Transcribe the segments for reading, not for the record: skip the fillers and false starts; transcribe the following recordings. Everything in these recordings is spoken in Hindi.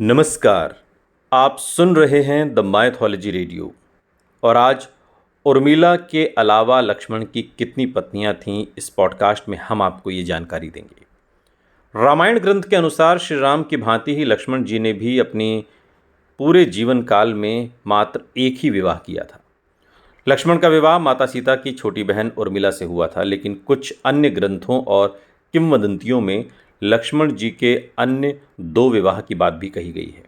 नमस्कार। आप सुन रहे हैं द माइथोलॉजी रेडियो। और आज उर्मिला के अलावा लक्ष्मण की कितनी पत्नियां थीं, इस पॉडकास्ट में हम आपको ये जानकारी देंगे। रामायण ग्रंथ के अनुसार श्री राम की भांति ही लक्ष्मण जी ने भी अपनी पूरे जीवन काल में मात्र एक ही विवाह किया था। लक्ष्मण का विवाह माता सीता की छोटी बहन उर्मिला से हुआ था, लेकिन कुछ अन्य ग्रंथों और किंवदंतियों में लक्ष्मण जी के अन्य दो विवाह की बात भी कही गई है।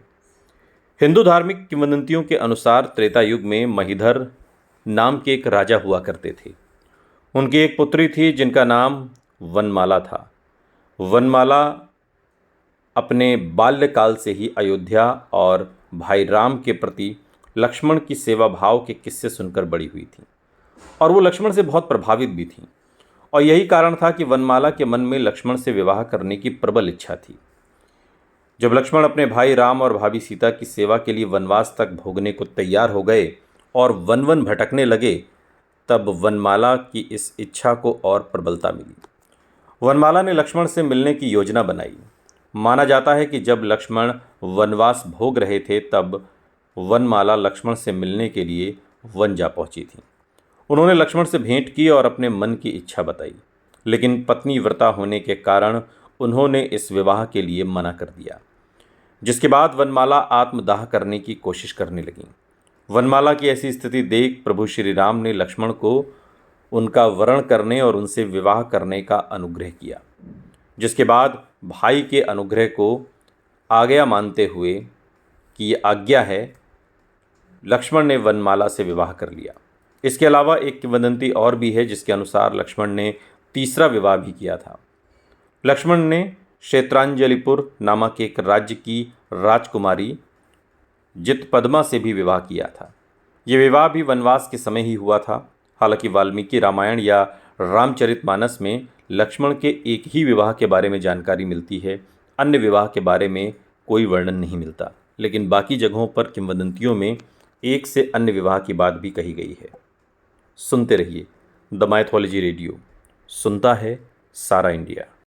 हिंदू धार्मिक किंवदंतियों के अनुसार त्रेता युग में महिधर नाम के एक राजा हुआ करते थे। उनकी एक पुत्री थी जिनका नाम वनमाला था। वनमाला अपने बाल्यकाल से ही अयोध्या और भाई राम के प्रति लक्ष्मण की सेवा भाव के किस्से सुनकर बड़ी हुई थी और वो लक्ष्मण से बहुत प्रभावित भी थी। और यही कारण था कि वनमाला के मन में लक्ष्मण से विवाह करने की प्रबल इच्छा थी। जब लक्ष्मण अपने भाई राम और भाभी सीता की सेवा के लिए वनवास तक भोगने को तैयार हो गए और वन वन भटकने लगे, तब वनमाला की इस इच्छा को और प्रबलता मिली। वनमाला ने लक्ष्मण से मिलने की योजना बनाई। माना जाता है कि जब लक्ष्मण वनवास भोग रहे थे, तब वनमाला लक्ष्मण से मिलने के लिए वन जा पहुंची थी। उन्होंने लक्ष्मण से भेंट की और अपने मन की इच्छा बताई, लेकिन पत्नी व्रता होने के कारण उन्होंने इस विवाह के लिए मना कर दिया। जिसके बाद वनमाला आत्मदाह करने की कोशिश करने लगी। वनमाला की ऐसी स्थिति देख प्रभु श्री राम ने लक्ष्मण को उनका वरण करने और उनसे विवाह करने का अनुग्रह किया। जिसके बाद भाई के अनुग्रह को आज्ञा मानते हुए कि ये आज्ञा है, लक्ष्मण ने वनमाला से विवाह कर लिया। इसके अलावा एक किंवदंती और भी है, जिसके अनुसार लक्ष्मण ने तीसरा विवाह भी किया था। लक्ष्मण ने क्षेत्रांजलिपुर नामक एक राज्य की राजकुमारी जितपद्मा से भी विवाह किया था। यह विवाह भी वनवास के समय ही हुआ था। हालांकि वाल्मीकि रामायण या रामचरितमानस में लक्ष्मण के एक ही विवाह के बारे में जानकारी मिलती है, अन्य विवाह के बारे में कोई वर्णन नहीं मिलता। लेकिन बाकी जगहों पर किंवदंतियों में एक से अन्य विवाह की बात भी कही गई है। सुनते रहिए द माइथोलॉजी रेडियो, सुनता है सारा इंडिया।